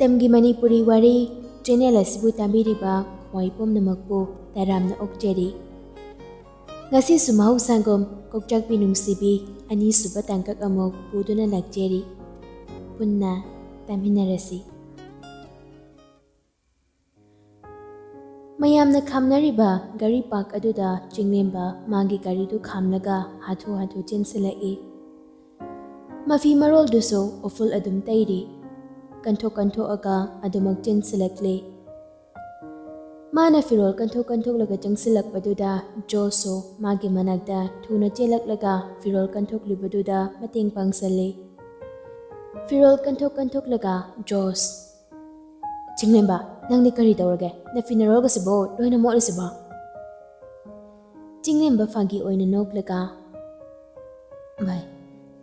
Matamgi Manipuri Wari channel asibu tambiriba khwaipom namakpu taramna okjeri. Ngasi sumau sangom Kokchakpi Nungshibi ani suba tangkak amok puduna lakjeri. Punna taminarasi. Mayamna khamnariba gari park aduda chingnemba magi gari du khamnaga hathu chensilai. Mafi marol duso oful adum tairi. Kanto aga adumak chensilakle. Mana firol kanto laga changsilak baduda Joso magi managda thuna chelak laga firol kantok libaduda mating pangsale. Firol kantok laga Jos. Chinglemba nang ni kari tawrage na funeral ga sibo loina mo sibo. Chinglemba fagi oina nok laga. Bye.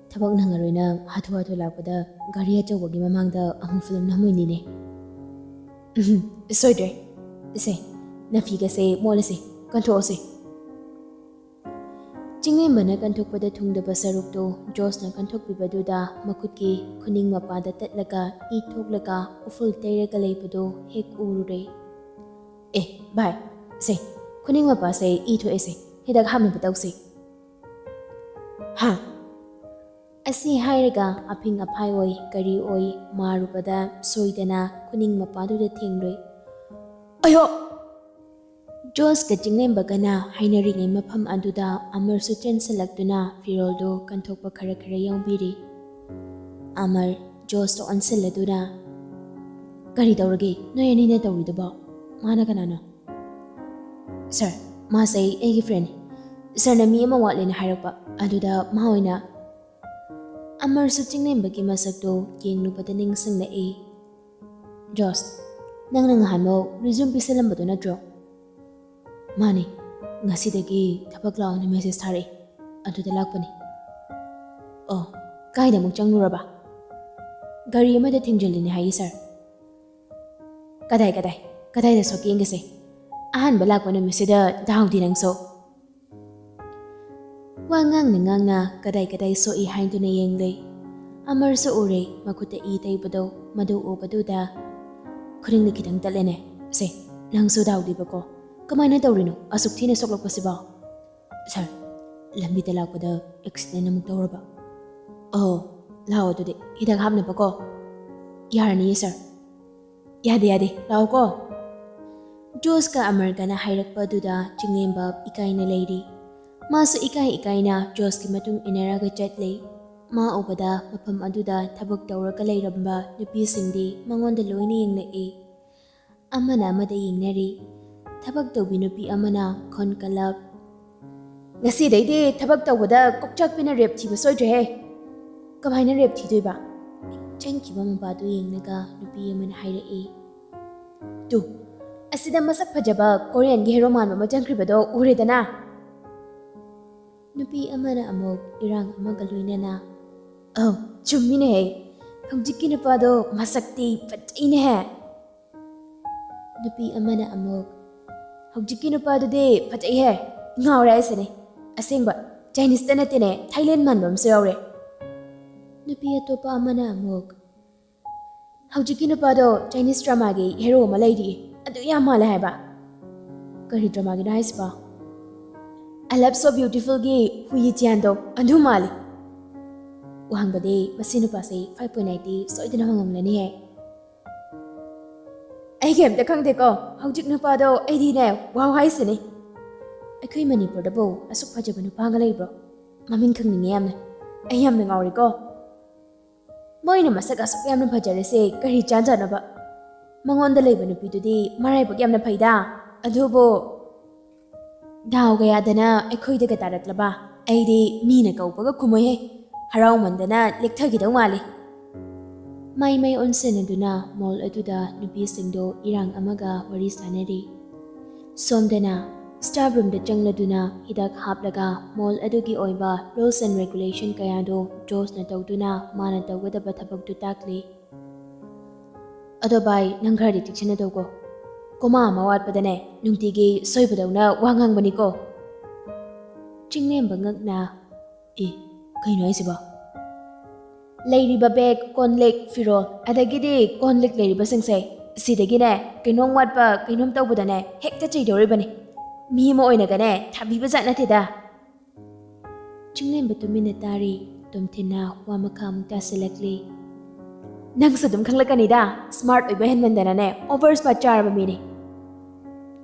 Tabak nangaroina hathu lakpada gari achawagi mamangda amung film namoinine. Soidre. Ise, nafiga se molase, kanto se. Chinglemba na kantok pada thungda basarukto Jos na kantok bibaduda makutki kuning mapada tatlaga itok laga uful tayraga leipado hek urure. Bye. Se, kuning mapa se ito ese, hidag hamna bataw se. Ha. Asi hairaga aping apay oy kari oy marupada soidana kuning mapaduda thengroi. Ayo! Jos ka chinglemba gana hainaringay mapam aduda Amar su chensalakduna firoldo kantokpa khara yawbiri. Amar Jos to ansaladuna. Kari tawrage noy anina tawriduba. Mana kanana? Sir, masay egi friend. Sir na mi ama watlina hairapa aduda mahoyna. Amar su chinglemba ki masakdo yenglupada ningsang na Jos, nang nangahan mo resume pisalambado na draw. Mani, ngasidagi tabak lao na message thari. Aduda lakpani. Oh, kahit na mong nuraba. Gari amada tingjalin ni hayi sir. Kaday da soki ingase. Ahan balakwa na mesida dahaw dinang so. Wangang na kaday so ihain do na yenglay. Amar sa ure makuta itay bado madu o baduda. Kuring na kitang talene. Se, lang so daw di ba ko? Kamay na daw rin o, asok tinasoklok pa si ba? Sir, lambi talak pa daw, accident na magtawra ba? Oh, lao to di, hidagham na pa ko. Yara niya sir. Yade, lao ko. Diyos ka amar ka na hayrak pa duda, chingembab, ikay na lady. Maso ikay na, Diyos ki matong inaraga chatlay. Maubada, mapam aduda, tabag tawra ka layramba, napisindi, mangonda loy na yung na Ama na madaying nari. Tabag tawbi nupi ama na kon kalab. Ngasi daydi tabag tawbada kokchakpi na rep thiba soidre he. Kamay na rep thidoi ba? Chenkiba mabado yengnaga nupi ama na haira Tu, asida masak phajaba Korean gi hero man ma jangkribado uredana. Nupi ama na amok irang ama galoina na. Oh, chummi ne he. Hawjikki nupado masakti patay ne he. Nupi ama na amok Hawjikki nupadudi patay he. Ngawre aisane. Asengba Chinese ta natine Thailand man bam sayawre. Nupi atopa ama na amok Hawjikki nupado Chinese drama gi hero ma lady. Adu ya mala hai ba. Kari drama gi nice ba. I love so beautiful gi Huyi Jiando adu mali. Wahangbade masinu pase 5.90 soidana hangamlani he. Ay game ta khangde ko hawjik nupado aidi ne wow haisini. Akai Manipur da bo asuk phajaba nupa ga leibro. Maming khangninge yamna. Ay yamna ngawri ko. Moina masak asuk yamna phajare se kari chanjana ba. Mangonda leiba nupi dudi marai bak yamna phaida. Adubo daw ga yadana akhoi daga taraklaba. Aidi mina kaupaga khumoi he. Harau mandana lekthagidau mali. May onsen aduna mall aduda nupi singdo irang amaga wari sanari. Somdana staff room da changladuna hidak haplaga mall adugi oiba rules and regulation kayado Jos na tawduna mana tawgadaba thabak du takli. Adobai nanghari tikchana dawgo. Koma mawat padane nungtigi soibadawna wangang bani ko. Chingnem bangak na kaino aisiba. ꯂꯩꯔꯤꯕ bag ꯀꯣꯟꯂꯤꯛ ꯐꯤꯔꯣꯜ ꯑꯗꯒꯤꯗꯤ ꯀꯣꯟꯂꯤꯛ ꯂꯩꯔꯤꯕꯁꯤꯡꯁꯦ ꯁꯤꯗꯒꯤꯅꯦ ꯀꯩꯅꯣꯝ ꯋꯥꯠꯄ ꯀꯩꯅꯣꯝ ꯇꯧꯕꯗꯅꯦ ꯍꯦꯛꯇ ꯆꯩꯗꯧꯔꯤꯕꯅꯤ ꯃꯤ ꯑꯃ ꯑꯣꯏꯅꯒꯅꯦ ꯊꯥꯕꯤꯕꯖꯥꯠ ꯅꯠꯇꯦꯗ ꯆꯤꯡꯂꯦꯝꯕ ꯇꯨꯃꯤꯟꯅ ꯇꯥꯔꯤ ꯇꯣꯝꯊꯤꯟꯅ ꯋꯥ ꯃꯈꯥ ꯑꯃꯨꯛ ꯇꯥꯁꯤꯜꯂꯛꯂꯤ ꯅꯪꯁꯨ ꯑꯗꯨꯝ ꯈꯪꯂꯛꯀꯅꯤꯗ ꯁ꯭ꯃꯥꯔꯠ ꯑꯣꯏꯕ ꯍꯦꯟꯃꯟꯗꯅꯅꯦ ꯑꯣꯚꯔ ꯁ꯭ꯃꯥꯔꯠ ꯆꯥꯔꯕ ꯃꯤꯅꯤ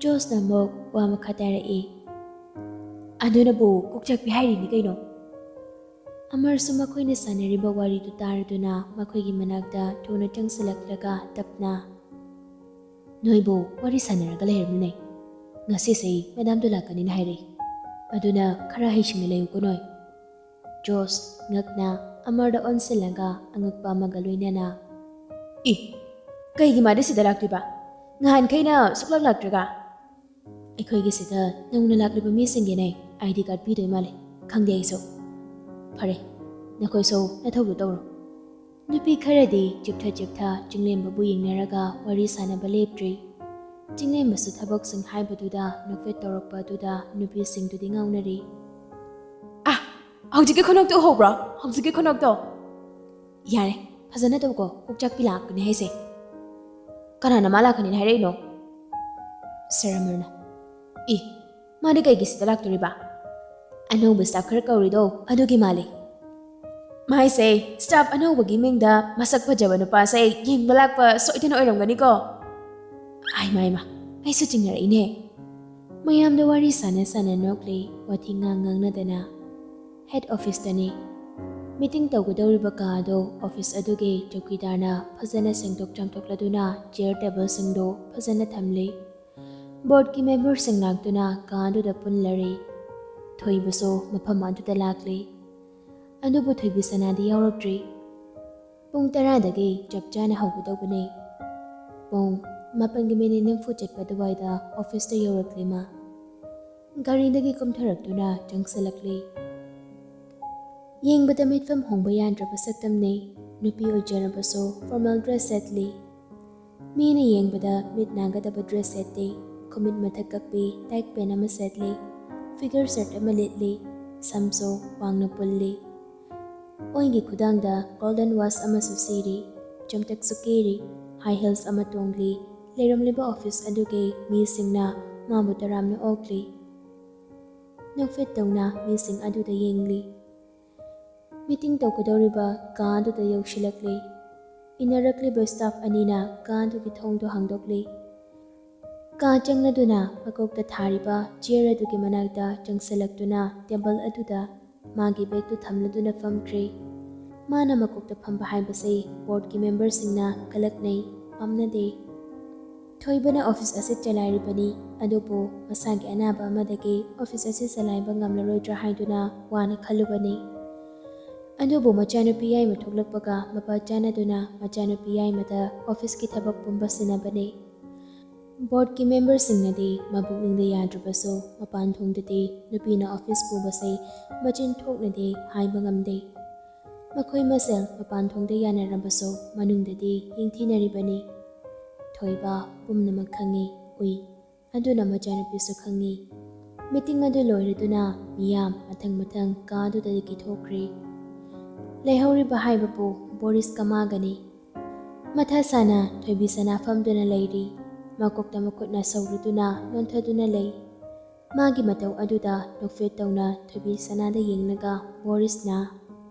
ꯖꯣꯁꯅ ꯑꯃꯨꯛ ꯋꯥ ꯃꯈꯥ ꯇꯥꯔꯛꯏ ꯑꯗꯨꯅꯕꯨ ꯀꯣꯛꯆꯥꯛꯄꯤ ꯍꯥꯏꯔꯤꯅꯤ ꯀꯩꯅꯣ ꯑꯃꯔꯁꯨ ꯃꯈꯣꯏꯅ ꯁꯥꯟꯅꯔꯤꯕ ꯋꯥꯔꯤꯗꯨ ꯇꯥꯔꯗꯨꯅ ꯃꯈꯣꯏꯒꯤ ꯃꯅꯥꯛꯇ ꯊꯨꯅ ꯆꯪꯁꯤꯜꯂꯛꯂꯒ ꯇꯞꯅ ꯅꯣꯏꯕꯨ ꯋꯥꯔꯤ ꯁꯥꯟꯅꯔꯒ ꯂꯩꯔꯝꯃꯤꯅꯦ ꯉꯁꯤꯁꯦ ꯃꯦꯗꯥꯝꯗꯣ ꯂꯥꯛꯀꯅꯤꯅ ꯍꯥꯏꯔꯛꯏ ꯑꯗꯨꯅ ꯈꯔ ꯍꯩꯁꯤꯡꯅ ꯂꯩꯌꯨꯀꯣ ꯅꯣꯏ ꯖꯣꯁ ꯉꯛꯅ ꯑꯃꯔꯗ ꯑꯣꯟꯁꯤꯜꯂꯒ ꯑꯉꯛꯄ ꯑꯃꯒ ꯂꯣꯏꯅꯅ ꯀꯩꯒꯤ ꯃꯥꯗꯤ ꯁꯤꯗ ꯂꯥꯛꯇꯣꯏꯕ ꯅꯍꯥꯟꯈꯩꯅ ꯁꯨꯛꯂꯥꯛ ꯂꯥꯛꯇ꯭ꯔꯒ ꯑꯩꯈꯣꯏꯒꯤ ꯁꯤꯗ ꯅꯧꯅ ꯂꯥꯛꯂꯤꯕ ꯃꯤꯁꯤꯡꯒꯤꯅꯦ ID ꯀꯥꯔꯗ ꯄꯤꯗꯣꯏ ꯃꯥꯜꯂꯦ ꯈꯪꯗꯦ ꯑꯩꯁꯨ ꯐꯔꯦ ꯅꯈꯣꯏꯁꯨ ꯅꯊꯧꯗꯨ ꯇꯧꯔꯣ ꯅꯨꯄꯤ ꯈꯔꯗꯤ ꯆꯤꯞꯊ ꯆꯤꯡꯂꯦꯝꯕꯕꯨ ꯌꯦꯡꯅꯔꯒ ꯋꯥꯔꯤ ꯁꯥꯟꯅꯕ ꯂꯦꯞꯇ꯭ꯔꯤ ꯆꯤꯡꯂꯦꯝꯕꯁꯨ ꯊꯕꯛꯁꯤꯡ ꯍꯥꯏꯕꯗꯨꯗ ꯅꯣꯛꯐꯦꯠ ꯇꯧꯔꯛꯄ ꯑꯗꯨꯗ ꯅꯨꯄꯤꯁꯤꯡꯗꯨꯗꯤ ꯉꯥꯎꯅꯔꯤ ꯍꯧꯖꯤꯛꯀꯤ ꯈꯨꯅꯣꯛꯇꯣ ꯎꯍꯧꯕ꯭ꯔꯣ ꯍꯧꯖꯤꯛꯀꯤ ꯈꯨꯅꯣꯛꯇꯣ ꯌꯥꯔꯦ ꯐꯖꯅ ꯇꯧꯀꯣ ꯀꯣꯛꯆꯥꯛꯄꯤ ꯂꯥꯛꯀꯅꯤ ꯍꯥꯏꯁꯦ ꯀꯅꯥꯅ ꯃꯥ ꯂꯥꯛꯀꯅꯤꯅ ꯍꯥꯏꯔꯛꯏꯅꯣ ꯁꯔ ꯑꯃꯔꯅ ꯃꯥꯗꯤ ꯀꯩꯒꯤ ꯁꯤꯗ ꯂꯥꯛꯇꯣꯔꯤꯕ ꯑꯅꯧꯕ ꯁ꯭ꯇꯥꯐ ꯈꯔ ꯀꯧꯔꯤꯗꯣ ꯑꯗꯨꯒꯤ ꯃꯥꯜꯂꯤ ꯃꯥꯏꯁꯦ ꯁ꯭ꯇꯥꯐ ꯑꯅꯧꯕꯒꯤ ꯃꯤꯡꯗ ꯃꯁꯛ ꯐꯖꯕ ꯅꯨꯄꯥꯁꯦ ꯌꯦꯡꯕ ꯂꯥꯛꯄ ꯁꯣꯏꯗꯅ ꯑꯣꯏꯔꯝꯒꯅꯤꯀꯣ ꯃꯥꯏꯃ ꯑꯩꯁꯨ ꯆꯤꯡꯅꯔꯛꯏꯅꯦ ꯃꯌꯥꯝꯗ ꯋꯥꯔꯤ ꯁꯥꯟꯅ ꯅꯣꯛꯂꯤ ꯋꯥꯊꯤ ꯉꯥꯡꯅꯗꯅ ꯍꯦꯗ ꯑꯣꯐꯤꯁꯇꯅꯤ ꯃꯤꯇꯤꯡ ꯇꯧꯒꯗꯧꯔꯤꯕ ꯀꯥ ꯑꯗꯨ ꯑꯣꯐꯤꯁ ꯑꯗꯨꯒꯤ ꯆꯧꯀꯤꯗꯥꯔꯅ ꯐꯖꯅ ꯁꯦꯡꯗꯣꯛ ꯆꯥꯝꯊꯣꯛꯂꯗꯨꯅ ꯆꯤꯌꯔ ꯇꯦꯕꯜꯁꯤꯡꯗꯨ ꯐꯖꯅ ꯊꯝꯂꯤ ꯕꯣꯔꯗꯀꯤ ꯃꯦꯝꯕꯔꯁꯤꯡ ꯂꯥꯛꯇꯨꯅ ꯀꯥ ꯑꯗꯨꯗ ꯄꯨꯟꯂꯔꯤ ꯊꯣꯏꯕꯁꯨ ꯃꯐꯝ ꯑꯗꯨꯗ ꯂꯥꯛꯂꯤ ꯑꯗꯨꯕꯨ ꯊꯣꯏꯕꯤ ꯁꯅꯥꯗꯤ ꯌꯥꯎꯔꯛꯇ꯭ꯔꯤ ꯄꯨꯡ 10ꯗꯒꯤ ꯆꯞ ꯆꯥꯅ ꯍꯧꯒꯗꯧꯕꯅꯤ ꯄꯨꯡ 9:40 ꯆꯠꯄ ꯑꯗꯨꯋꯥꯏꯗ ꯑꯣꯐꯤꯁꯇ ꯌꯧꯔꯛꯂꯤ ꯃꯥ ꯒꯥꯔꯤꯗꯒꯤ ꯀꯨꯝꯊꯔꯛꯇꯨꯅ ꯆꯪꯁꯤꯜꯂꯛꯂꯤ ꯌꯦꯡꯕꯗ ꯃꯤꯠꯐꯝ ꯍꯣꯡꯕ ꯌꯥꯗ꯭ꯔꯕ ꯁꯛꯇꯝꯅꯤ ꯅꯨꯄꯤ ꯑꯣꯏꯖꯔꯕꯁꯨ ꯐꯣꯔꯃꯦꯜ ꯗ꯭ꯔꯦꯁ ꯁꯦꯠꯂꯤ ꯃꯤꯅ ꯌꯦꯡꯕꯗ ꯃꯤꯠ ꯅꯥꯒꯗꯕ ꯗ꯭ꯔꯦꯁ ꯁꯦꯠꯇꯦ ꯈꯨꯃꯤꯠ ꯃꯊꯛ ꯀꯛꯄꯤ ꯇꯥꯏꯠ ꯄꯦꯟ ꯑꯃ ꯁꯦꯠꯂꯤ ꯐꯤꯒꯔ ꯁꯔꯠ ꯑꯃ ꯂꯤꯠꯂꯤ ꯁꯝꯁꯨ ꯋꯥꯡꯅ ꯄꯨꯜꯂꯤ ꯑꯣꯏꯒꯤ ꯈꯨꯗꯥꯡꯗ ꯒꯣꯜꯗꯟ ꯋꯥꯁ ꯑꯃꯁꯨ ꯁꯤꯔꯤ ꯆꯝꯇꯛꯁꯨ ꯀꯦꯔꯤ ꯍꯥꯏ ꯍꯤꯜꯁ ꯑꯃ ꯇꯣꯡꯂꯤ ꯂꯩꯔꯝꯂꯤꯕ ꯑꯣꯐꯤꯁ ꯑꯗꯨꯒꯤ ꯃꯤꯁꯤꯡꯅ ꯃꯥꯕꯨ ꯇꯔꯥꯝꯅ ꯑꯣꯛꯂꯤ ꯅꯣꯛꯐꯦꯠ ꯇꯧꯅ ꯃꯤꯁꯤꯡ ꯑꯗꯨꯗ ꯌꯦꯡꯂꯤ ꯃꯤꯇꯤꯡ ꯇꯧꯒꯗꯧꯔꯤꯕ ꯀꯥ ꯑꯗꯨꯗ ꯌꯧꯁꯤꯜꯂꯛꯂꯤ ꯏꯟꯅꯔꯛꯂꯤꯕ ꯁ꯭ꯇꯥꯐ ꯑꯅꯤꯅ ꯀꯥ ꯑꯗꯨꯒꯤ ꯊꯣꯡꯗꯣ ꯍꯥꯡꯗꯣꯛꯂꯤ ꯀꯥ ꯆꯪꯂꯗꯨꯅ ꯃꯀꯣꯛꯇ ꯊꯥꯔꯤꯕ ꯆꯤꯌꯔ ꯑꯗꯨꯒꯤ ꯃꯅꯥꯛꯇ ꯆꯪꯁꯤꯜꯂꯛꯇꯨꯅ ꯇꯦꯕꯜ ꯑꯗꯨꯗ ꯃꯥꯒꯤ ꯕꯦꯒꯇꯨ ꯊꯝꯂꯗꯨꯅ ꯐꯝꯈ꯭ꯔꯤ ꯃꯥꯅ ꯃꯀꯣꯛꯇ ꯐꯝꯕ ꯍꯥꯏꯕꯁꯤ ꯕꯣꯔꯗꯀꯤ ꯃꯦꯝꯕꯔꯁꯤꯡꯅ ꯀꯂꯛꯅꯩ ꯄꯥꯝꯅꯗꯦ ꯊꯣꯏꯕꯅ ꯑꯣꯐꯤꯁ ꯑꯁꯤ ꯆꯂꯥꯏꯔꯤꯕꯅꯤ ꯑꯗꯨꯕꯨ ꯃꯁꯥꯒꯤ ꯑꯅꯥꯕ ꯑꯃꯗꯒꯤ ꯑꯣꯐꯤꯁ ꯑꯁꯤ ꯆꯂꯥꯏꯕ ꯉꯝꯂꯔꯣꯏꯗ꯭ꯔꯥ ꯍꯥꯏꯗꯨꯅ ꯋꯥꯅ ꯈꯜꯂꯨꯕꯅꯤ ꯑꯗꯨꯕꯨ ꯃꯆꯥꯅꯨꯄꯤ ꯌꯥꯏꯃ ꯊꯣꯛꯂꯛꯄꯒ ꯃꯄꯥ ꯆꯥꯟꯅꯗꯨꯅ ꯃꯆꯥꯅꯨꯄꯤ ꯌꯥꯏꯃꯗ ꯑꯣꯐꯤꯁꯀꯤ ꯊꯕꯛ ꯄꯨꯝꯕ ꯁꯤꯟꯅꯕꯅꯤ ꯕꯣꯔꯗꯀꯤ ꯃꯦꯝꯕꯔꯁꯤꯡꯅꯗꯤ ꯃꯕꯨꯛꯅꯤꯡꯗ ꯌꯥꯗ꯭ꯔꯕꯁꯨ ꯃꯄꯥꯟ ꯊꯣꯡꯗꯗꯤ ꯅꯨꯄꯤꯅ ꯑꯣꯐꯤꯁ ꯄꯨꯕꯁꯦ ꯃꯆꯤꯟ ꯊꯣꯛꯅꯗꯤ ꯍꯥꯏꯕ ꯉꯝꯗꯦ ꯃꯈꯣꯏ ꯃꯁꯦꯜ ꯃꯄꯥꯟ ꯊꯣꯡꯗ ꯌꯥꯅꯔꯕꯁꯨ ꯃꯅꯨꯡꯗꯗꯤ ꯌꯦꯡꯊꯤꯅꯔꯤꯕꯅꯤ ꯊꯣꯏꯕ ꯄꯨꯝꯅꯃꯛ ꯈꯪꯉꯤ ꯎꯏ ꯑꯗꯨꯅ ꯃꯆꯥꯅꯨꯄꯤꯁꯨ ꯈꯪꯉꯤ ꯃꯤꯇꯤꯡ ꯑꯗꯨ ꯂꯣꯏꯔꯗꯨꯅ ꯃꯤꯌꯥꯝ ꯃꯊꯪ ꯀꯥ ꯑꯗꯨꯗꯒꯤ ꯊꯣꯛꯈ꯭ꯔꯤ ꯂꯩꯍꯧꯔꯤꯕ ꯍꯥꯏꯕꯕꯨ ꯕꯣꯔꯤꯁꯀ ꯃꯥꯒꯅꯤ ꯃꯊꯥ ꯁꯥꯅ ꯊꯣꯏꯕꯤ ꯁꯅꯥ ꯐꯝꯗꯨꯅ ꯂꯩꯔꯤ ꯃꯀꯣꯛꯇ ꯃꯈꯨꯠꯅ ꯁꯧꯔꯗꯨꯅ ꯅꯣꯟꯊꯗꯨꯅ ꯂꯩ ꯃꯥꯒꯤ ꯃꯇꯧ ꯑꯗꯨꯗ ꯅꯣꯛꯐꯦꯠ ꯇꯧꯅ ꯊꯣꯏꯕꯤ ꯁꯅꯥꯗ ꯌꯦꯡꯂꯒ ꯕꯣꯔꯤꯁꯅ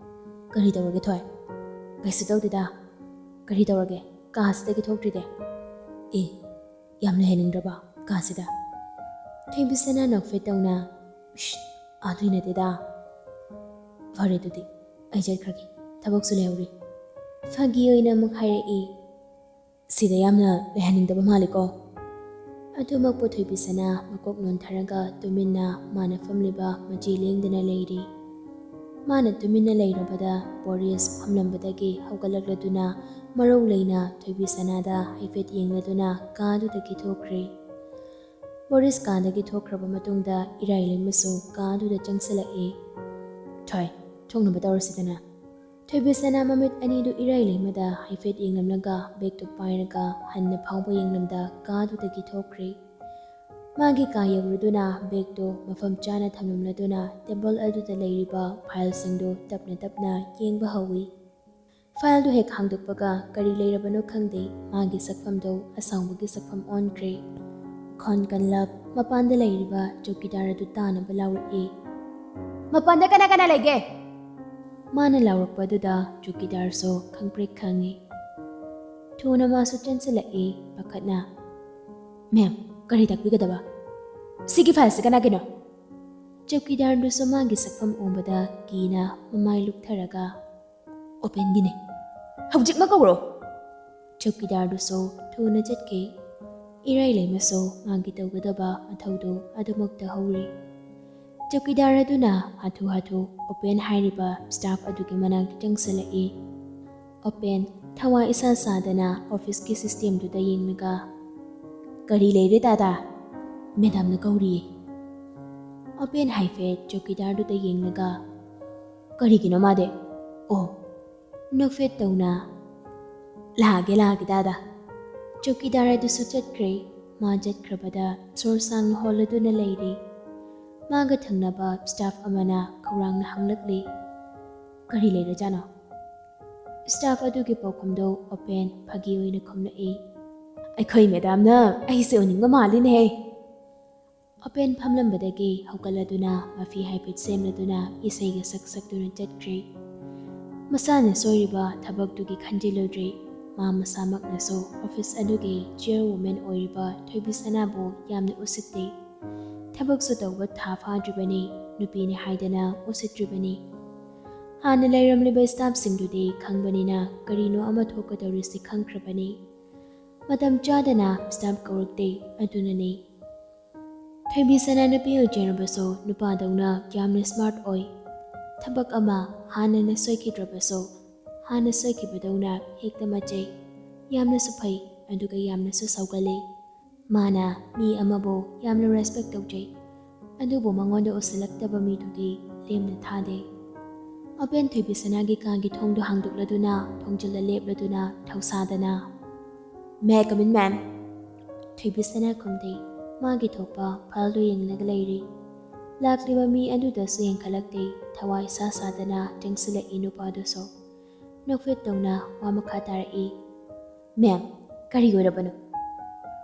ꯀꯔꯤ ꯇꯧꯔꯒꯦ ꯊꯣꯏ ꯀꯩꯁꯨ ꯇꯧꯗꯦꯗ ꯀꯔꯤ ꯇꯧꯔꯒꯦ ꯀꯥꯁꯤꯗꯒꯤ ꯊꯣꯛꯇ꯭ꯔꯤꯗꯦ ꯌꯥꯝꯅ ꯍꯩꯅꯤꯡꯗ꯭ꯔꯕ ꯀꯥꯁꯤꯗ ꯊꯣꯏꯕꯤ ꯁꯅꯥ ꯅꯣꯛꯐꯦꯠ ꯇꯧꯅ ꯑꯗꯨꯏ ꯅꯠꯇꯦꯗ ꯐꯔꯦ ꯑꯗꯨꯗꯤ ꯑꯩ ꯆꯠꯈ꯭ꯔꯒꯦ ꯊꯕꯛꯁꯨ ꯂꯩꯍꯧꯔꯤ ꯐꯥꯒꯤ ꯑꯣꯏꯅ ꯑꯃꯨꯛ ꯍꯥꯏꯔꯛꯏ ꯁꯤꯗ ꯌꯥꯝꯅ ꯂꯩꯍꯟꯅꯤꯡꯗꯕ ꯃꯥꯜꯂꯤꯀꯣ ꯑꯗꯨꯃꯛꯄꯨ ꯊꯣꯏꯕꯤ ꯁꯅꯥ ꯃꯀꯣꯛ ꯅꯣꯟꯊꯔꯒ ꯇꯨꯃꯤꯟꯅ ꯃꯥꯅ ꯐꯝꯂꯤꯕ ꯃꯆꯤ ꯂꯦꯡꯗꯅ ꯂꯩꯔꯤ ꯃꯥꯅ ꯇꯨꯃꯤꯟꯅ ꯂꯩꯔꯕꯗ ꯕꯣꯔꯤꯁ ꯐꯝꯂꯝꯕꯗꯒꯤ ꯍꯧꯒꯠꯂꯛꯂꯗꯨꯅ ꯃꯔꯧ ꯂꯩꯅ ꯊꯣꯏꯕꯤ ꯁꯅꯥꯗ ꯍꯥꯏꯐꯦꯠ ꯌꯦꯡꯂꯗꯨꯅ ꯀꯥ ꯑꯗꯨꯗꯒꯤ ꯊꯣꯛꯈ꯭ꯔꯤ ꯕꯣꯔꯤꯁ ꯀꯥꯗꯒꯤ ꯊꯣꯛꯈ꯭ꯔꯕ ꯃꯇꯨꯡꯗ ꯏꯔꯥꯏ ꯂꯩꯃꯁꯨ ꯀꯥ ꯑꯗꯨꯗ ꯆꯪꯁꯤꯜꯂꯛꯏ ꯊꯣꯏ ꯊꯣꯡꯅꯕ ꯇꯧꯔꯁꯤꯗꯅ ꯊꯣꯏꯕꯤ ꯁꯅꯥ ꯃꯃꯤꯠ ꯑꯅꯤꯗꯨ ꯏꯔꯥꯏ ꯂꯩꯃꯗ ꯍꯥꯏꯐꯦꯠ ꯌꯦꯡꯂꯝꯂꯒ ꯕꯦꯒꯇꯨ ꯄꯥꯏꯔꯒ ꯍꯟꯅ ꯐꯥꯎꯕ ꯌꯦꯡꯂꯝꯗ ꯀꯥ ꯑꯗꯨꯗꯒꯤ ꯊꯣꯛꯈ꯭ꯔꯤ ꯃꯥꯒꯤ ꯀꯥ ꯌꯧꯔꯗꯨꯅ ꯕꯦꯒꯇꯨ ꯃꯐꯝ ꯆꯥꯅ ꯊꯝꯂꯝꯂꯗꯨꯅ ꯇꯦꯕꯜ ꯑꯗꯨꯗ ꯂꯩꯔꯤꯕ ꯐꯥꯏꯜꯁꯤꯡꯗꯨ ꯇꯞꯅ ꯌꯦꯡꯕ ꯍꯧꯏ ꯐꯥꯏꯜꯗꯨ ꯍꯦꯛ ꯍꯥꯡꯗꯣꯛꯄꯒ ꯀꯔꯤ ꯂꯩꯔꯕꯅꯣ ꯈꯪꯗꯦ ꯃꯥꯒꯤ ꯁꯛꯐꯝꯗꯣ ꯑꯁꯥꯡꯕꯒꯤ ꯁꯛꯐꯝ ꯑꯣꯟꯈ꯭ꯔꯦ꯫ ꯈꯣꯟ ꯀꯟꯂꯞ ꯃꯄꯥꯟꯗ ꯂꯩꯔꯤꯕ ꯆꯧꯀꯤꯗꯥꯔ ꯑꯗꯨ ꯇꯥꯅꯕ ꯂꯥꯎꯔꯛꯏ꯫ ꯃꯄꯥꯟꯗ ꯀꯅꯥ ꯀꯅꯥ ꯂꯩꯒꯦ? ꯃꯥꯅ ꯂꯥꯎꯔꯛꯄꯗꯨꯗ ꯆꯧꯀꯤꯗꯥꯔꯁꯨ ꯈꯪꯄ꯭ꯔꯦꯛ ꯈꯪꯉꯤ꯫ ꯊꯨꯅ ꯃꯥꯁꯨ ꯆꯦꯟꯁꯤꯜꯂꯛꯏ ꯄꯥꯈꯠꯅ꯫ ꯃꯦꯝ, ꯀꯔꯤ ꯇꯥꯛꯄꯤꯒꯗꯕ? ꯁꯤꯒꯤ ꯐꯥꯏꯜꯁꯤ ꯀꯅꯥꯒꯤꯅꯣ? ꯆꯧꯀꯤꯗꯥꯔꯗꯨꯁꯨ ꯃꯥꯒꯤ ꯁꯛꯐꯝ ꯎꯕꯗ ꯀꯤꯅ ꯃꯃꯥꯏ ꯂꯨꯛꯊꯔꯒ ꯑꯣꯄꯦꯟꯒꯤꯅꯤ, ꯍꯧꯖꯤꯛꯃꯛ ꯀꯧꯔꯣ꯫ ꯆꯧꯀꯤꯗꯥꯔꯗꯨꯁꯨ ꯊꯨꯅ ꯆꯠꯈꯤ꯫ ꯏꯔꯩꯂꯩꯃꯁꯨ ꯃꯥꯒꯤ ꯇꯧꯒꯗꯕ ꯃꯊꯧꯗꯨ ꯑꯗꯨꯃꯛ ꯇꯧꯍꯧꯔꯤ꯫ ꯆꯧꯀꯤꯗꯥꯔ ꯑꯗꯨꯅ ꯍꯥꯊꯨ ꯍꯥꯊꯨ ꯑꯣꯄꯦꯟ ꯍꯥꯏꯔꯤꯕ ꯁ꯭ꯇꯥꯐ ꯑꯗꯨꯒꯤ ꯃꯅꯥꯛꯇ ꯆꯪꯁꯤꯜꯂꯛꯏ꯫ ꯑꯣꯄꯦꯟ ꯊꯋꯥꯏ ꯏꯁꯥ ꯁꯥꯗꯅ ꯑꯣꯐꯤꯁꯀꯤ ꯁꯤꯁꯇꯦꯝꯗꯨꯗ ꯌꯦꯡꯂꯒ ꯀꯔꯤ ꯂꯩꯔꯦ ꯇꯥꯗꯥ? ꯃꯦꯗꯥꯝꯅ ꯀꯧꯔꯤꯌꯦ꯫ ꯑꯣꯄꯦꯟ ꯍꯥꯏꯐꯦꯠ ꯆꯧꯀꯤꯗꯥꯔꯗꯨꯗ ꯌꯦꯡꯂꯒ ꯀꯔꯤꯒꯤꯅꯣ ꯃꯥꯗꯤ? ꯑꯣ, ꯅꯣꯛꯐꯦꯠ ꯇꯧꯅ ꯂꯥꯛꯑꯒꯦ ꯇꯥꯗꯥ꯫ ꯆꯧꯀꯤꯗꯥꯔ ꯑꯗꯨꯁꯨ ꯆꯠꯈ꯭ꯔꯦ꯫ ꯃꯥ ꯆꯠꯈ꯭ꯔꯕꯗ ꯁꯣꯔ ꯁꯥꯡꯅ ꯍꯣꯜꯂꯗꯨꯅ ꯂꯩꯔꯤ꯫ ꯃꯥꯒ ꯊꯪꯅꯕ ꯁ꯭ꯇꯥꯐ ꯑꯃꯅ ꯈꯧꯔꯥꯡꯅ ꯍꯪꯂꯛꯂꯤ, ꯀꯔꯤ ꯂꯩꯔꯖꯥꯠꯅꯣ? ꯁ꯭ꯇꯥꯐ ꯑꯗꯨꯒꯤ ꯄꯥꯎꯈꯨꯝꯗꯨ ꯑꯣꯄꯦꯟ ꯐꯥꯒꯤ ꯑꯣꯏꯅ ꯈꯨꯝꯂꯛꯏ, ꯑꯩꯈꯣꯏ ꯃꯦꯗꯥꯝꯅ ꯑꯩꯁꯦ ꯎꯅꯤꯡꯕ ꯃꯥꯜꯂꯤꯅꯦꯍꯦ꯫ ꯑꯣꯄꯦꯟ ꯐꯝꯂꯝꯕꯗꯒꯤ ꯍꯧꯒꯠꯂꯗꯨꯅ ꯃꯐꯤ ꯍꯥꯏꯐꯦꯠ ꯁꯦꯝꯂꯗꯨꯅ ꯏꯁꯩꯒ ꯁꯛꯇꯨꯅ ꯆꯠꯈ꯭ꯔꯦ꯫ ꯃꯁꯥꯅ ꯁꯣꯏꯔꯤꯕ ꯊꯕꯛꯇꯨꯒꯤ ꯈꯟꯖꯤꯜꯂꯨꯗ꯭ꯔꯤ꯫ ꯃꯥ ꯃꯁꯥꯃꯛꯅꯁꯨ ꯑꯣꯐꯤꯁ ꯑꯗꯨꯒꯤ ꯆꯤꯌꯔꯋꯨꯃꯦꯟ ꯑꯣꯏꯔꯤꯕ ꯊꯣꯏꯕꯤꯁꯅꯥꯕꯨ ꯌꯥꯝꯅ ꯎꯁꯤꯠꯇꯦ꯫ ꯊꯕꯛꯁꯨ ꯇꯧꯕ ꯊꯥ ꯐꯥꯗ꯭ꯔꯤꯕꯅꯤ, ꯅꯨꯄꯤꯅꯤ ꯍꯥꯏꯗꯅ ꯎꯁꯤꯠꯇ꯭ꯔꯤꯕꯅꯤ꯫ ꯍꯥꯟꯅ ꯂꯩꯔꯝꯂꯤꯕ ꯁ꯭ꯇꯥꯐꯁꯤꯡꯗꯨꯗꯤ ꯈꯪꯕꯅꯤꯅ ꯀꯔꯤꯅꯣ ꯑꯃ ꯊꯣꯛꯀꯗꯧꯔꯤꯁꯤ ꯈꯪꯈ꯭ꯔꯕꯅꯤ꯫ ꯃꯇꯝ ꯆꯥꯗꯅ ꯁ꯭ꯇꯥꯐ ꯀꯧꯔꯛꯇꯦ, ꯑꯗꯨꯅꯅꯤ꯫ ꯊꯣꯏꯕꯤꯁꯅꯥ ꯅꯨꯄꯤ ꯑꯣꯏꯖꯔꯕꯁꯨ ꯅꯨꯄꯥꯗꯧꯅ ꯌꯥꯝꯅ ꯁ꯭ꯃꯥꯔꯠ ꯑꯣꯏ꯫ ꯊꯕꯛ ꯑꯃ ꯍꯥꯟꯅꯅ ꯁꯣꯏꯈꯤꯗ꯭ꯔꯕꯁꯨ ꯍꯥꯟꯅ ꯁꯣꯏꯈꯤꯕꯗꯧꯅ ꯍꯦꯛꯇ ꯃꯆꯩ꯫ ꯌꯥꯝꯅꯁꯨ ꯐꯩ, ꯑꯗꯨꯒ ꯌꯥꯝꯅꯁꯨ ꯁꯥꯎꯒꯜꯂꯤ꯫ ꯃꯥꯅ ꯃꯤ ꯑꯃꯕꯨ ꯌꯥꯝꯅ ꯔꯦꯁꯄꯦꯛ ꯇꯧꯖꯩ, ꯑꯗꯨꯕꯨ ꯃꯉꯣꯟꯗ ꯎꯁꯤꯜꯂꯛꯇꯕ ꯃꯤꯗꯨꯗꯤ ꯂꯦꯝꯅ ꯊꯥꯗꯦ꯫ ꯑꯣꯄꯦꯟ ꯊꯣꯏꯕꯤꯁꯅꯥꯒꯤ ꯀꯥꯒꯤ ꯊꯣꯡꯗꯨ ꯍꯥꯡꯗꯣꯛꯂꯗꯨꯅ ꯊꯣꯡꯖꯤꯜꯂ ꯂꯦꯞꯂꯗꯨꯅ ꯊꯧꯁꯥꯗꯅ ꯃꯦ ꯀꯝ ꯏꯟ ꯃꯦꯝ? ꯊꯣꯏꯕꯤꯁꯅꯥ ꯈꯨꯝꯗꯦ꯫ ꯃꯥꯒꯤ ꯊꯣꯛꯄ ꯐꯥꯏꯜꯗꯨ ꯌꯦꯡꯂꯒ ꯂꯩꯔꯤ꯫ ꯂꯥꯛꯂꯤꯕ ꯃꯤ ꯑꯗꯨꯗꯁꯨ ꯌꯦꯡꯈꯠꯂꯛꯇꯦ꯫ ꯊꯋꯥꯏ ꯏꯁꯥ ꯁꯥꯗꯅ ꯆꯪꯁꯤꯜꯂꯛꯏ ꯅꯨꯄꯥꯗꯨꯁꯨ꯫ ꯅꯣꯛꯐꯦꯠ ꯇꯧꯅ ꯋꯥ ꯃꯈꯥ ꯇꯥꯔꯛꯏ, ꯃꯦꯝ, ꯀꯔꯤ ꯑꯣꯏꯔꯕꯅꯣ?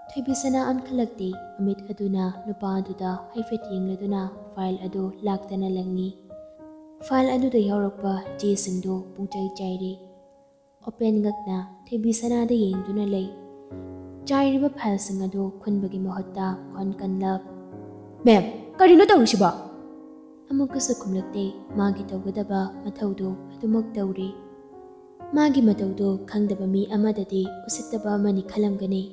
ꯊꯣꯏꯕꯤꯁꯅꯥ ꯑꯣꯟꯈꯠꯂꯛꯇꯦ꯫ ꯃꯃꯤꯠ ꯑꯗꯨꯅ ꯅꯨꯄꯥ ꯑꯗꯨꯗ ꯍꯥꯏꯐꯦꯠ ꯌꯦꯡꯂꯗꯨꯅ ꯐꯥꯏꯜ ꯑꯗꯨ ꯂꯥꯛꯇꯅ ꯂꯪꯉꯤ꯫ ꯐꯥꯏꯜ ꯑꯗꯨꯗ ꯌꯥꯎꯔꯛꯄ ꯆꯦꯁꯤꯡꯗꯨ ꯄꯨꯡꯆꯥꯏ ꯆꯥꯏꯔꯤ꯫ ꯑꯣꯄꯦꯟ ꯉꯛꯅ ꯊꯣꯏꯕꯤꯁꯅꯥꯗ ꯌꯦꯡꯗꯨꯅ ꯂꯩ꯫ ꯆꯥꯏꯔꯤꯕ ꯐꯥꯏꯜꯁꯤꯡ ꯑꯗꯨ ꯈꯨꯟꯕꯒꯤ ꯃꯍꯨꯠꯇ ꯈꯣꯟ ꯀꯟꯂꯞ, ꯃꯦꯝ, ꯀꯔꯤꯅꯣ ꯇꯧꯔꯤꯁꯤꯕꯣ? ꯑꯃꯨꯛꯀꯁꯨ ꯈꯨꯝꯂꯛꯇꯦ꯫ ꯃꯥꯒꯤ ꯇꯧꯒꯗꯕ ꯃꯊꯧꯗꯨ ꯑꯗꯨꯃꯛ ꯇꯧꯔꯤ꯫ ꯃꯥꯒꯤ ꯃꯇꯧꯗꯨ ꯈꯪꯗꯕ ꯃꯤ ꯑꯃꯗꯗꯤ ꯎꯁꯤꯠꯇꯕ ꯑꯃꯅꯤ ꯈꯜꯂꯝꯒꯅꯤ꯫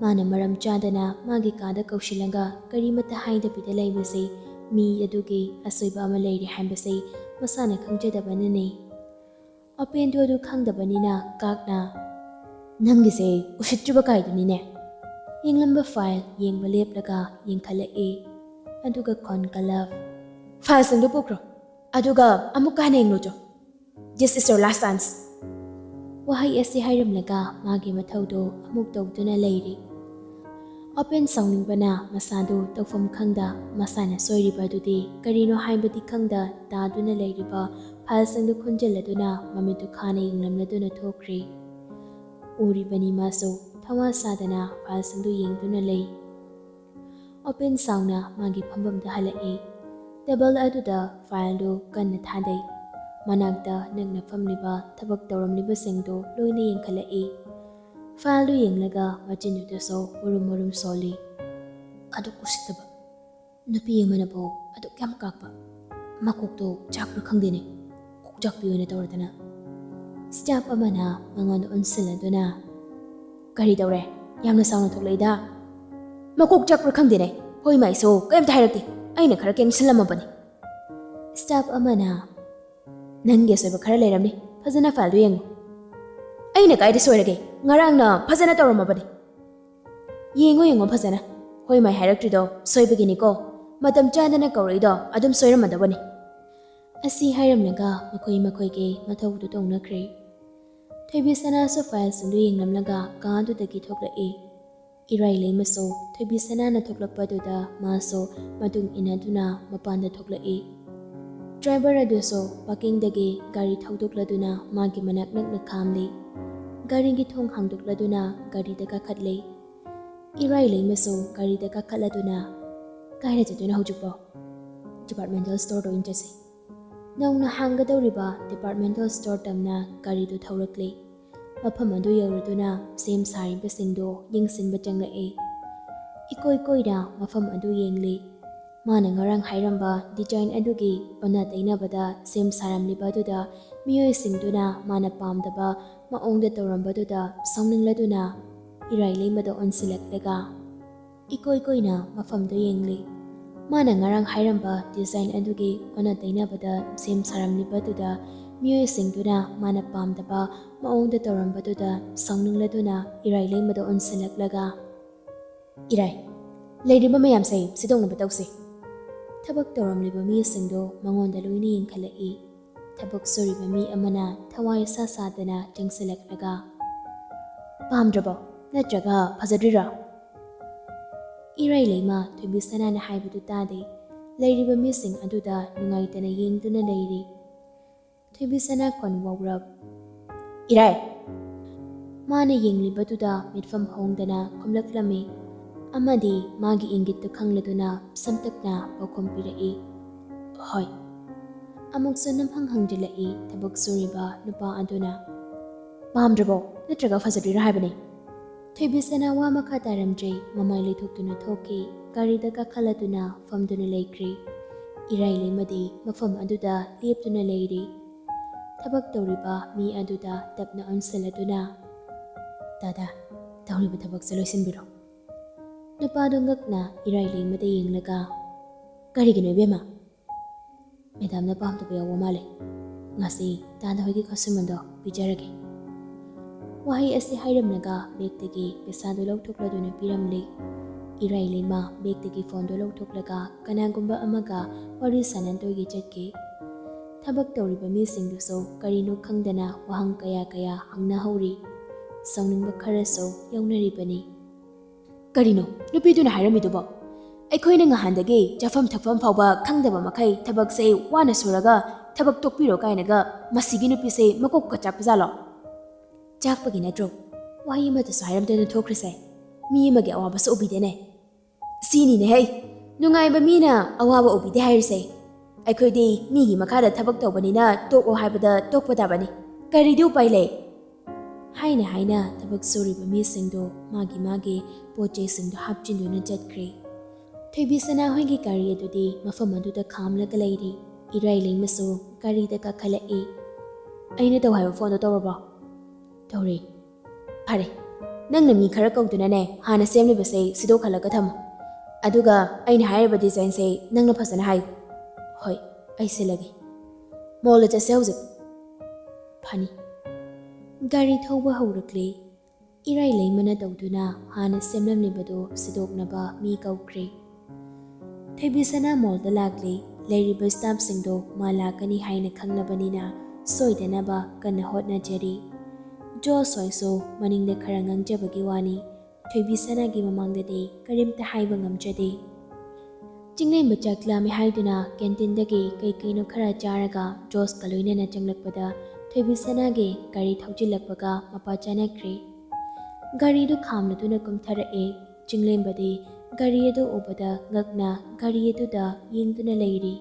ꯃꯥꯅ ꯃꯔꯝ ꯆꯥꯗꯅ ꯃꯥꯒꯤ ꯀꯥꯗ ꯀꯧꯁꯤꯜꯂꯒ ꯀꯔꯤꯃꯠꯇ ꯍꯥꯏꯗꯕꯤꯗ ꯂꯩꯕꯁꯤ ꯃꯤ ꯑꯗꯨꯒꯤ ꯑꯁꯣꯏꯕ ꯑꯃ ꯂꯩꯔꯦ ꯍꯥꯏꯕꯁꯤ ꯃꯁꯥꯅ ꯈꯪꯖꯗꯕꯅꯅꯤ꯫ ꯑꯣꯄꯦꯟꯗꯨ ꯑꯗꯨ ꯈꯪꯗꯕꯅꯤꯅ ꯀꯥꯛꯅ, ꯅꯪꯒꯤꯁꯦ ꯎꯁꯤꯠꯇ꯭ꯔꯤꯕ ꯀꯥꯏꯗꯨꯅꯤꯅꯦ꯫ ꯌꯦꯡꯂꯝꯕ ꯐꯥꯏꯜ ꯌꯦꯡꯕ ꯂꯦꯞꯂꯒ ꯌꯦꯡꯈꯠꯂꯛꯏ꯫ ꯑꯗꯨꯒ ꯈꯣꯟ ꯀꯟꯂꯞ, ꯐꯥꯏꯜꯁꯤꯡꯗꯨ ꯄꯨꯈ꯭ꯔꯣ, ꯑꯗꯨꯒ ꯑꯃꯨꯛꯀ ꯍꯟꯅ ꯌꯦꯡꯂꯨꯆꯣ꯫ This is your last chance. ꯋꯥꯍꯩ ꯑꯁꯤ ꯍꯥꯏꯔꯝꯂꯒ ꯃꯥꯒꯤ ꯃꯊꯧꯗꯨ ꯑꯃꯨꯛ ꯇꯧꯗꯨꯅ ꯂꯩꯔꯤ꯫ ꯑꯣꯄꯦꯟ ꯁꯥꯎꯅꯤꯡꯕꯅ ꯃꯁꯥꯗꯨ ꯇꯧꯐꯝ ꯈꯪꯗ ꯃꯁꯥꯅ ꯁꯣꯏꯔꯤꯕ ꯑꯗꯨꯗꯤ ꯀꯔꯤꯅꯣ ꯍꯥꯏꯕꯗꯤ ꯈꯪꯗ ꯇꯥꯗꯨꯅ ꯂꯩꯔꯤꯕ ꯐꯥꯏꯜꯁꯤꯡꯗꯨ ꯈꯨꯟꯖꯤꯜꯂꯗꯨꯅ ꯃꯃꯤꯠꯇꯨ ꯈꯥꯅ ꯌꯦꯡꯂꯝꯂꯗꯨꯅ ꯊꯣꯛꯈ꯭ꯔꯤ꯫ ꯎꯔꯤꯕꯅꯤ ꯃꯥꯁꯨ ꯊꯋꯥ ꯁꯥꯗꯅ ꯐꯥꯏꯜꯁꯤꯡꯗꯨ ꯌꯦꯡꯗꯨꯅ ꯂꯩ꯫ ꯑꯣꯄꯦꯟ ꯁꯥꯎꯅ ꯃꯥꯒꯤ ꯐꯝꯐꯝꯗ ꯍꯜꯂꯛꯏ꯫ ꯇꯦꯕꯜ ꯑꯗꯨꯗ ꯐꯥꯏꯜꯗꯨ ꯀꯟꯅ ꯊꯥꯗꯩ꯫ ꯃꯅꯥꯛꯇ ꯅꯛꯅ ꯐꯝꯂꯤꯕ ꯊꯕꯛ ꯇꯧꯔꯝꯂꯤꯕꯁꯤꯡꯗꯨ ꯂꯣꯏꯅ ꯌꯦꯡꯈꯠꯂꯛꯏ꯫ ꯐꯥꯏꯜꯗꯨ ꯌꯦꯡꯂꯒ ꯃꯆꯤꯟꯗꯨꯗꯁꯨ ꯃꯨꯔꯨꯝ ꯃꯨꯔꯨꯝ ꯁꯣꯜꯂꯤ꯫ ꯑꯗꯨꯛ ꯎꯁꯤꯠꯇꯕ ꯅꯨꯄꯤ ꯑꯃꯅꯕꯨ ꯑꯗꯨꯛ ꯌꯥꯝ ꯀꯥꯛꯄ, ꯃꯀꯣꯛꯇꯣ ꯆꯥꯛꯄ꯭ꯔꯥ ꯈꯪꯗꯦꯅꯦ, ꯀꯣꯛꯆꯥꯛꯄꯤ ꯑꯣꯏꯅ ꯇꯧꯔꯗꯅ꯫ ꯁ꯭ꯇꯥꯐ ꯑꯃꯅ ꯃꯉꯣꯟꯗ ꯑꯣꯟꯁꯤꯜꯂꯗꯨꯅ, ꯀꯔꯤ ꯇꯧꯔꯦ? ꯌꯥꯝꯅ ꯁꯥꯎꯅ ꯊꯣꯛꯂꯛꯏꯗ꯫ ꯃꯀꯣꯛ ꯆꯥꯛꯄ꯭ꯔꯥ ꯈꯪꯗꯦꯅꯦ, ꯍꯣꯏ ꯃꯥꯏꯁꯨ ꯀꯩꯝꯇ ꯍꯥꯏꯔꯛꯇꯦ, ꯑꯩꯅ ꯈꯔ ꯀꯦꯡꯁꯤꯜꯂꯝꯃꯕꯅꯤ꯫ ꯁ꯭ꯇꯥꯐ ꯑꯃꯅ, ꯅꯪꯒꯤ ꯑꯁꯣꯏꯕ ꯈꯔ ꯂꯩꯔꯝꯅꯤ, ꯐꯖꯅ ꯐꯥꯏꯜꯗꯨ ꯌꯦꯡꯉꯨ꯫ ꯑꯩꯅ ꯀꯥꯏꯗ ꯁꯣꯏꯔꯒꯦ? ꯉꯔꯥꯡꯅ ꯐꯖꯅ ꯇꯧꯔꯝꯃꯕꯅꯤ꯫ ꯌꯦꯡꯉꯣ ꯐꯖꯅ, ꯍꯣꯏ ꯃꯥꯏ ꯍꯥꯏꯔꯛꯇ꯭ꯔꯤꯗꯣ ꯁꯣꯏꯕꯒꯤꯅꯤꯀꯣ, ꯃꯇꯝ ꯆꯥꯗꯅ ꯀꯧꯔꯛꯏꯗꯣ ꯑꯗꯨꯝ ꯁꯣꯏꯔꯝꯃꯗꯕꯅꯤ꯫ ꯑꯁꯤ ꯍꯥꯏꯔꯝꯂꯒ ꯃꯈꯣꯏꯒꯤ ꯃꯊꯧꯗꯨ ꯇꯧꯅꯈ꯭ꯔꯦ꯫ ꯊꯣꯏꯕꯤꯁꯅꯥꯁꯨ ꯐꯥꯏꯜꯁꯤꯡꯗꯨ ꯌꯦꯡꯂꯝꯂꯒ ꯀꯥꯗꯨꯗꯒꯤ ꯊꯣꯛꯂꯛꯏ꯫ ꯏꯔꯩꯂꯩꯃꯁꯨ ꯊꯣꯏꯕꯤꯁꯅꯥꯅ ꯊꯣꯛꯂꯛꯄꯗꯨꯗ ꯃꯥꯁꯨ ꯃꯇꯨꯡ ꯏꯟꯅꯗꯨꯅ ꯃꯄꯥꯟꯗ ꯊꯣꯛꯂꯛꯏ꯫ Driver aduso parkingdagi gari thaudoklaaduna magi manak nakna khamli. Garigi thong hangdokladuna garida kakhatle. Irai leimaso garida kakhaladuna kaina chatuna hojukpo. Departmental store do inchasi. Nauna hangadoriba departmental store tamna garidu thaurakle. Mafam adu yauraduna sem saribasingdo yingsinba changlake. Ikoi-koida mafam adu yengli. Mana ngarang hairamba design adugi ona tainabada sem saramlibaduda miyoisingduna mana pamdaba maongda tawrambaduda sauningladuna irai leimada onsilaklaga. Ikoi-koina mafamdo yengli. Mana ngarang hairamba design adugi ona tainabada sem saramlibaduda miyoisingduna mana pamdaba maongda tawrambaduda sauningladuna irai leimada onsilaklaga. Irai, leiriba mayamsay sidongnaba tawsi. Tabak tawramliba miyasingdo mangonda loina yengkhalai. Tabak suriba mi amana thawai sa-sadana changsilaklaga. Pamdrabo, natraga phajadrira. Irai leima thuibisanana haibadu tade. Leiriba miyasing aduda nungaitana yengduna leiri. Thuibisana kon wawrab. Irai! Mana yenglibaduda mitfam hongdana kumlaklami. Amadi magi ingittu khangladuna samtakna pakhom pirai. Hoi. Amuksa namhang hangjilai tabak suriba nupa aduna. Pamdrabo, natraga phajadrira haibani. Thuibisana wa makha taramjai mamai leithoktuna thoki garida kakhaladuna famduna leikri. Irai leimadi mafam aduda leptuna leiri. Tabak tawriba mi aduda tapna onsaladuna. Dada, tawriba tabak saloisinbiro. Nupado ngakna irai leimada yenglaga. Karigino ibema? Madamna pamdaba yawa male. Ngasi dada hoigi khasumando pijarage. Wahi asi hairamnaga begdagi pesado lauthokladuna piramli. Irai leima begdagi fondo lauthoklaga kanagumba amaga wari sanantoigi chatke. Thabak tawriba misingduso karino khangdana wahang kaya hangna hauri. Sauningba kharaso yaunaribani. Karino, nupiduna hairamidubo. Aikhoina ngahandagi jafam thakfam phawba khangdaba makai thabak se wana suraga thabak tokpiro kainaga masigi nupise makok kachapjalo. Chakpagi natro. Wahi mata sairamtana thokrise. Mi mage awaba so obidene. Sini ne hey. Nungaiba mina awaba obide hairise. Aikhoidi migi makada thabak tawbanina toko haibada tokpadabani. Karidu paile. Haina tabak suriba misingdo magi poche singdo hapchinduna jatkre. Thuibisana hoigi kari adudi mafam aduda khamlaga leiri. Irai leimasu karida kakhalai. Aina taw haiba phone tawraba. Tawri. Phare. Nangna mi khara kaudunane hana semlibase sido khalaga tham. Aduga aina hairiba design se nangna phasana hai. Hoi, ai silagi. Mola chase hauzik. Phani. Gari thauba haurakle. Irai leimana tawduna hana semlamlibado sidoknaba mi kaukre. Thuibisana molda lakle leiriba staff singdo malakani haina khangnabanina soidanaba kana hotnajari. Jo soiso maningda khara ngangjabagi wani. Thuibisana gi mamangdade karimta haiba ngamjade. Chinglemba chaklami haiduna canteendagi kaino khara charaga Jos kaloinana changlakpada Thuibisana ge gari thaujilakpaga mapa chanakre. Gari du khamladuna kumtharae. Chinglembadi gari adu obada ngakna gari aduda yengduna leiri.